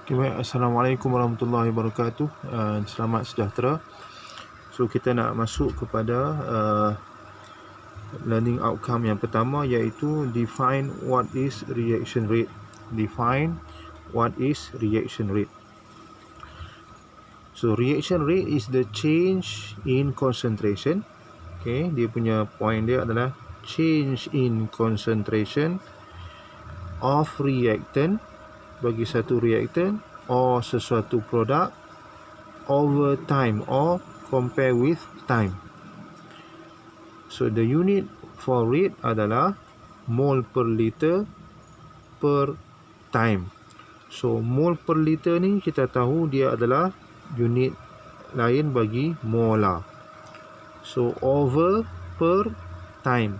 Okay, baik. Assalamualaikum warahmatullahi wabarakatuh. Selamat sejahtera. So kita nak masuk kepada learning outcome yang pertama, iaitu define what is reaction rate. Define what is reaction rate. So reaction rate is the change in concentration. Okay, dia punya point dia adalah change in concentration of reactant bagi satu reactant or sesuatu produk over time or compare with time. So the unit for rate adalah mole per liter per time. So mole per liter ni kita tahu dia adalah unit lain bagi molar. So over per time.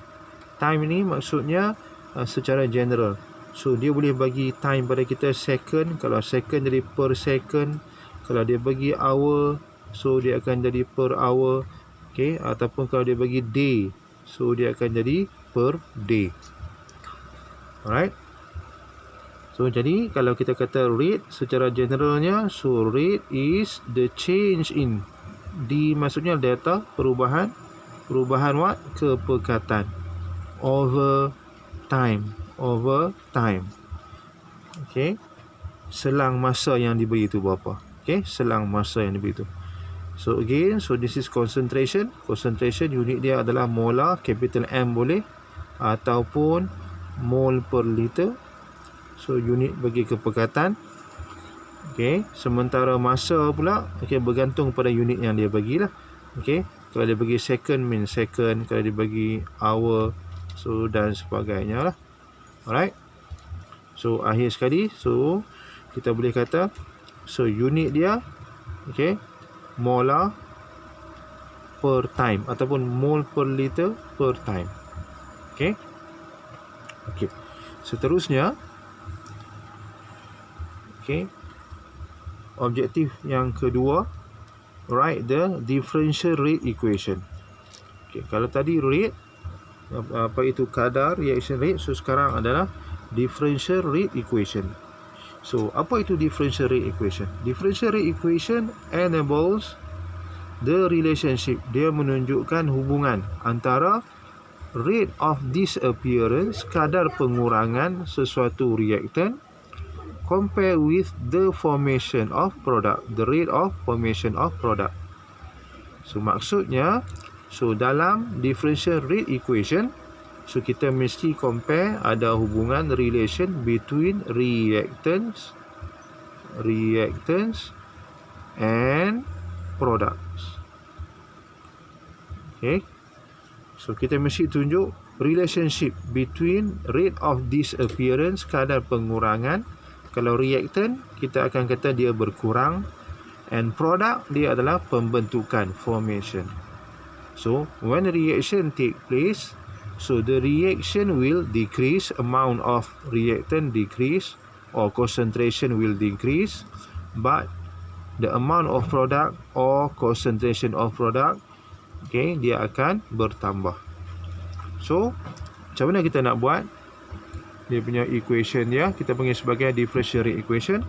Time ni maksudnya secara general. So dia boleh bagi time pada kita second. Kalau second jadi per second. Kalau dia bagi hour, so dia akan jadi per hour. Okay, ataupun kalau dia bagi day, so dia akan jadi per day. Alright. So jadi kalau kita kata rate secara generalnya, so rate is the change in, di maksudnya data, perubahan what? Kepekatan over time. Okay, selang masa yang diberi itu berapa? Okay, selang masa yang diberi itu. So again, so this is concentration. Concentration unit dia adalah molar, capital M boleh, ataupun mole per liter. So unit bagi kepekatan. Okay, sementara masa pula, okay, bergantung pada unit yang dia bagilah. Okay, kalau dia bagi second mean second, kalau dia bagi hour, so dan sebagainya lah. Alright. So akhir sekali, so kita boleh kata, so unit dia, okay, molar per time ataupun mole per liter per time. Okay. Okay. Seterusnya, okay, objektif yang kedua, write the differential rate equation. Okay, kalau tadi rate, apa itu kadar reaction rate, so sekarang adalah differential rate equation. So apa itu differential rate equation? Differential rate equation enables the relationship. Dia menunjukkan hubungan antara rate of disappearance, kadar pengurangan sesuatu reactant, compare with the formation of product, the rate of formation of product. So maksudnya, so dalam differential rate equation, so kita mesti compare, ada hubungan relation between reactants and products. Okay, so kita mesti tunjuk relationship between rate of disappearance, kadar pengurangan. Kalau reactant, kita akan kata dia berkurang, and product dia adalah pembentukan, formation. So when a reaction take place, so the reaction will decrease, amount of reactant decrease or concentration will decrease, but the amount of product or concentration of product, okay, dia akan bertambah. So macam mana kita nak buat dia punya equation dia? Kita panggil sebagai differential rate equation.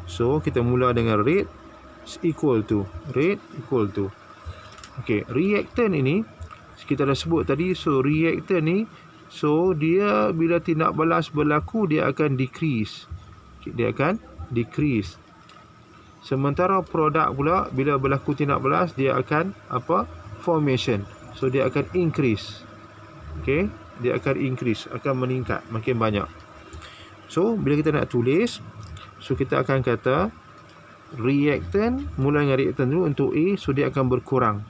So kita mula dengan rate equal to okay, reactant ini kita dah sebut tadi. So reactant ni, so dia bila tindak balas berlaku, dia akan decrease. Dia akan decrease. Sementara produk pula, bila berlaku tindak balas, dia akan apa? Formation. So dia akan increase. Okay, dia akan increase, akan meningkat, makin banyak. So bila kita nak tulis, so kita akan kata reactant, mula dengan reactant dulu untuk A, so dia akan berkurang.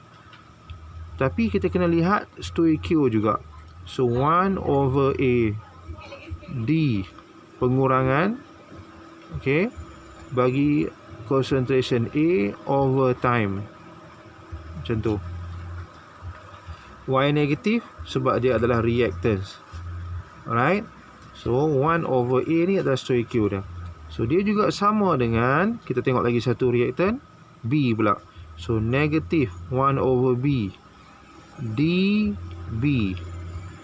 Tapi kita kena lihat stoichio juga. So 1 over A D, pengurangan, okay, bagi concentration A over time. Macam tu. Y negatif sebab dia adalah reactants. Alright. So 1 over A ni adalah stoichio dia. So dia juga sama dengan, kita tengok lagi satu reactant B pula. So negatif 1 over B dB,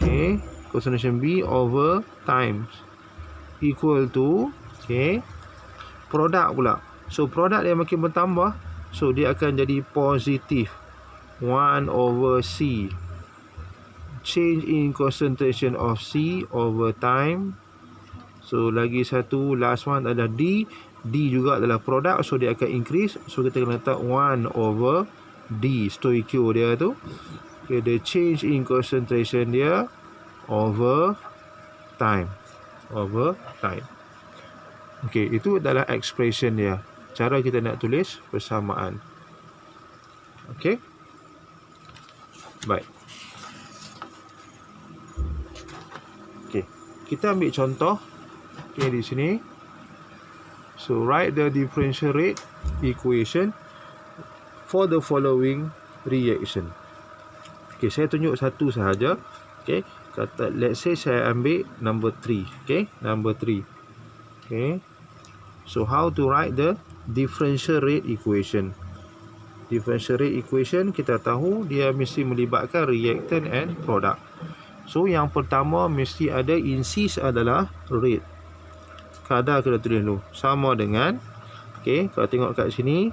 okay, concentration B over times equal to, okay, produk pula. So produk dia makin bertambah, so dia akan jadi positif 1/C. Change in concentration of C over time. So lagi satu, last one adalah D. D juga adalah produk, so dia akan increase. So kita kena letak 1/D stoichio dia tu. Okay, the change in concentration dia over time. Okay, itu adalah expression dia. Cara kita nak tulis persamaan. Okay. Baik. Okay, kita ambil contoh. Okay, di sini. So write the differential rate equation for the following reaction. Okay, saya tunjuk satu sahaja. Okay, kata let's say saya ambil number 3. Okay, number 3. Okay, so how to write the differential rate equation? Differential rate equation kita tahu dia mesti melibatkan reactant and product. So yang pertama mesti ada insist adalah rate. Kadar kita tulis dulu sama dengan, okay, kalau tengok kat sini,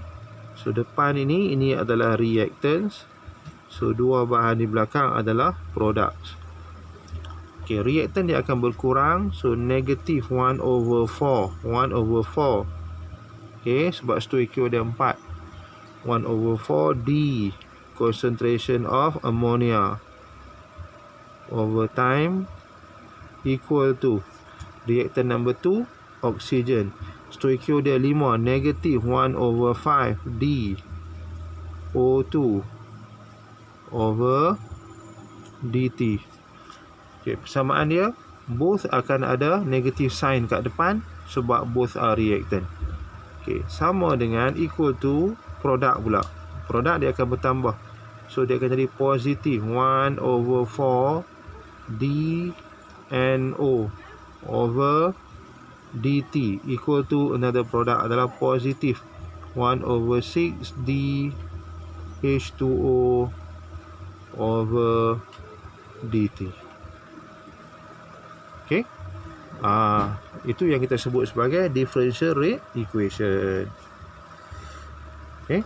so depan ini adalah reactants, so dua bahan di belakang adalah products. Okay, reactant dia akan berkurang, so negative 1/4. Okay, sebab stoichio dia 4. 1/4 D concentration of ammonia over time equal to reactant number 2 oxygen. Stoichio dia 5, negative 1/5 D O2 over DT. Okay, persamaan dia both akan ada negative sign kat depan sebab both are reactant. Okay, sama dengan equal to produk pula. Produk dia akan bertambah. So dia akan jadi positif 1/4 DNO over DT equal to another product adalah positif 1/6 DH2O over DT. Okay, itu yang kita sebut sebagai differential rate equation. Okay.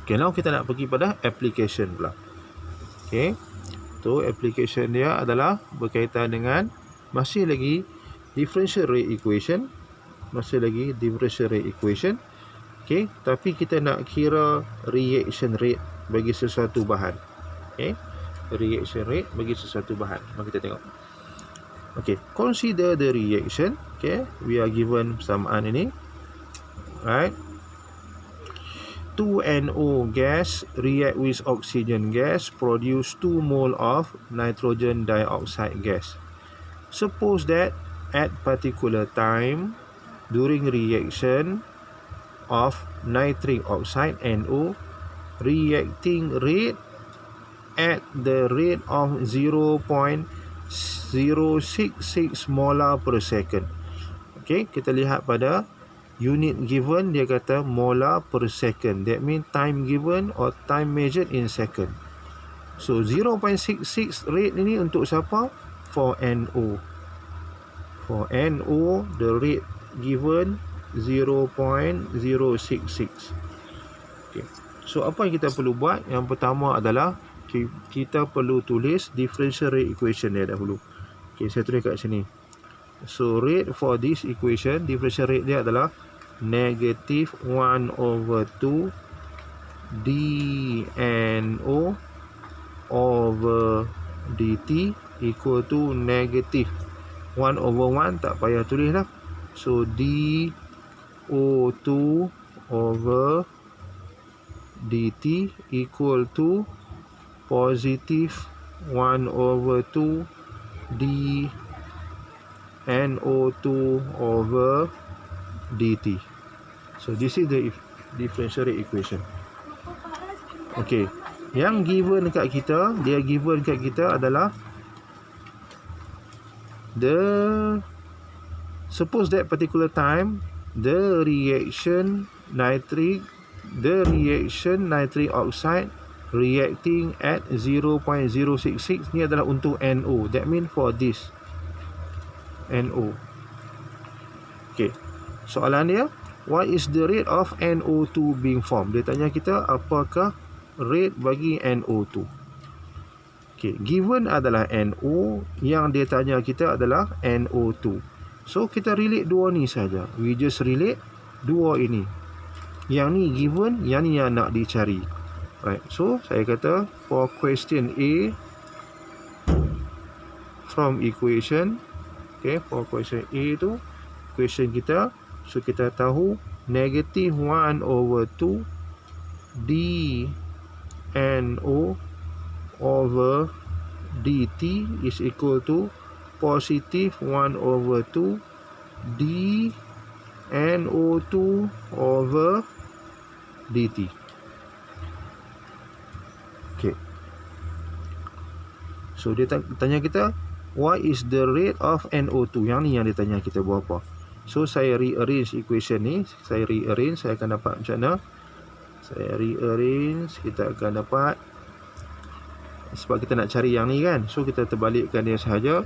Okay, now kita nak pergi pada application pula. Okay, tu application dia adalah berkaitan dengan masih lagi differential rate equation. Okay, tapi kita nak kira reaction rate bagi sesuatu bahan. Okay, reaction rate bagi sesuatu bahan. Mari kita tengok. Okay, consider the reaction. Okay, we are given persamaan ini. Right, 2NO gas react with oxygen gas produce 2 mole of nitrogen dioxide gas. Suppose that at particular time during reaction of nitric oxide NO, reacting rate at the rate of 0.066 molar per second. Okay, kita lihat pada unit given, dia kata molar per second. That means time given or time measured in second. So 0.66 rate ini untuk siapa? For NO. For NO, the rate given 0.066. Okay, so apa yang kita perlu buat? Yang pertama adalah kita perlu tulis differential rate equation dia dahulu. Okay, saya tulis kat sini. So rate for this equation, differential rate dia adalah negative 1/2 dNO over dt equal to negative 1/1, tak payah tulis lah. So dO2 over dt equal to positive 1/2 dNO2 over dt. So this is the differential rate equation. Okay, yang given kat kita, dia given kat kita adalah suppose that particular time the reaction nitric oxide reacting at 0.066 ni adalah untuk NO. That means for this NO. Okey. Soalan dia, what is the rate of NO2 being formed? Dia tanya kita apakah rate bagi NO2. Okey, given adalah NO, yang dia tanya kita adalah NO2. So kita relate dua ni saja. We just relate dua ini. Yang ni given, yang ni yang nak dicari. Right. So saya kata for question A from equation, okay, for question A tu question kita, so kita tahu negative 1 over 2 dNO over dt is equal to positive 1 over 2 dNO2 over dt. Okay. So dia tanya kita what is the rate of NO2. Yang ni yang dia tanya kita berapa. So saya rearrange equation ni. Saya akan dapat macam mana. Saya rearrange, kita akan dapat, sebab kita nak cari yang ni kan, so kita terbalikkan dia sahaja.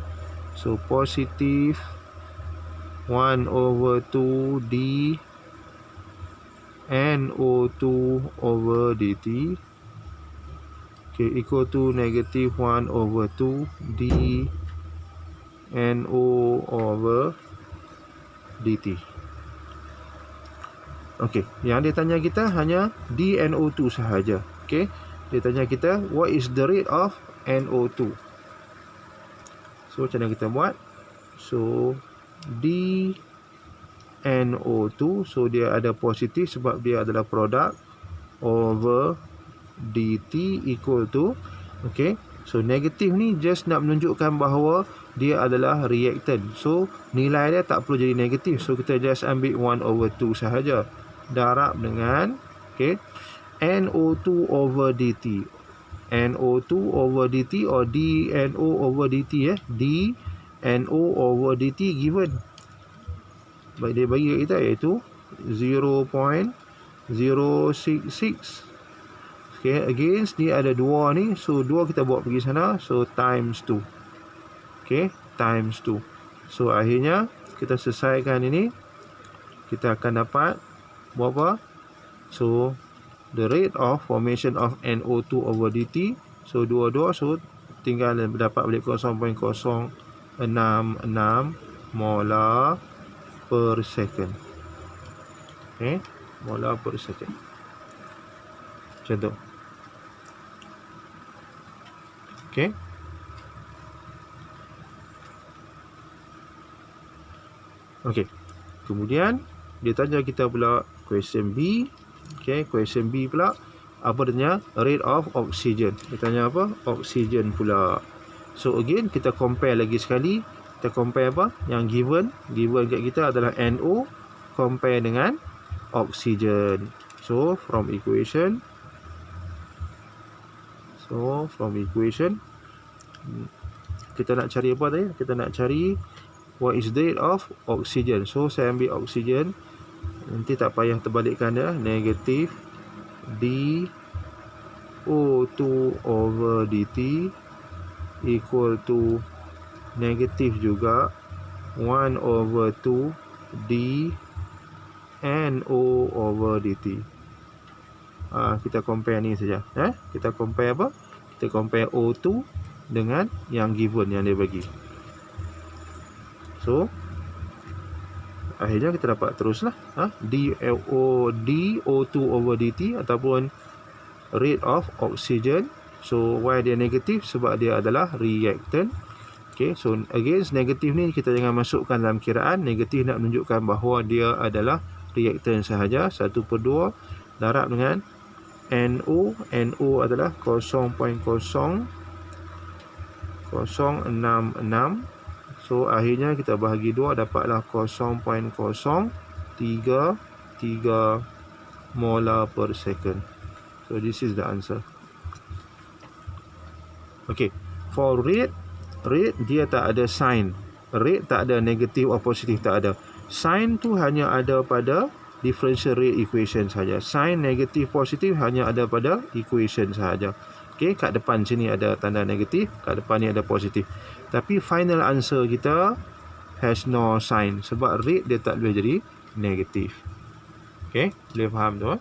So positive 1 over 2 d NO2 over dt, okay, equal to negative 1 over 2 d NO over dt. Okey, yang dia tanya kita hanya dNO2 sahaja. Okey, dia tanya kita what is the rate of NO2. So macam mana kita buat? So dNO2, so dia ada positif sebab dia adalah produk, over dt equal to, okey, so negatif ni just nak menunjukkan bahawa dia adalah reactant. So nilai dia tak perlu jadi negatif. So kita just ambil 1 over 2 sahaja. Darab dengan, okay, NO2 over dt. NO2 over dt or dNO over dt, dNO over dt given. Baik, dia bagi kita iaitu 0.066. Okay, against ni ada 2 ni. So 2 kita bawa pergi sana. So times 2. Okay, times 2. So akhirnya kita selesaikan ini. Kita akan dapat berapa? So the rate of formation of NO2 over dt. So 2 so tinggal dapat balik 0.066 molar per second. Okay, molar per second. Macam tu. Okay. Okey. Kemudian dia tanya kita pula question B. Okey, question B pula apa dia tanya? Rate of oxygen. Dia tanya apa? Oxygen pula. So again kita compare lagi sekali. Kita compare apa? Yang given kat kita adalah NO compare dengan oxygen. So from equation kita nak cari apa tadi? Kita nak cari what is the rate of oxygen. So saya ambil oxygen. Nanti tak payah terbalikkan dia. Negatif dO2 over dt equal to negatif juga 1 over 2 dNO over dt. Kita compare ni saja. Kita compare apa? Kita compare O2 dengan yang given yang dia bagi. So akhirnya kita dapat teruslah dO2 over dt ataupun rate of oxygen. So why dia negatif? Sebab dia adalah reactant. Okay, so against negatif ni kita jangan masukkan dalam kiraan. Negatif nak menunjukkan bahawa dia adalah reactant sahaja. 1/2 darab dengan NO. NO adalah 0.0066. So akhirnya kita bahagi 2 dapatlah 0.033 molar per second. So this is the answer. Okay, for rate dia tak ada sign. Rate tak ada negatif atau positif, tak ada. Sign tu hanya ada pada differential rate equation saja. Sign negatif positif hanya ada pada equation sahaja. Okey, kat depan sini ada tanda negatif, kat depan ni ada positif. Tapi final answer kita has no sign sebab rate dia tak boleh jadi negatif. Okey, boleh faham tu?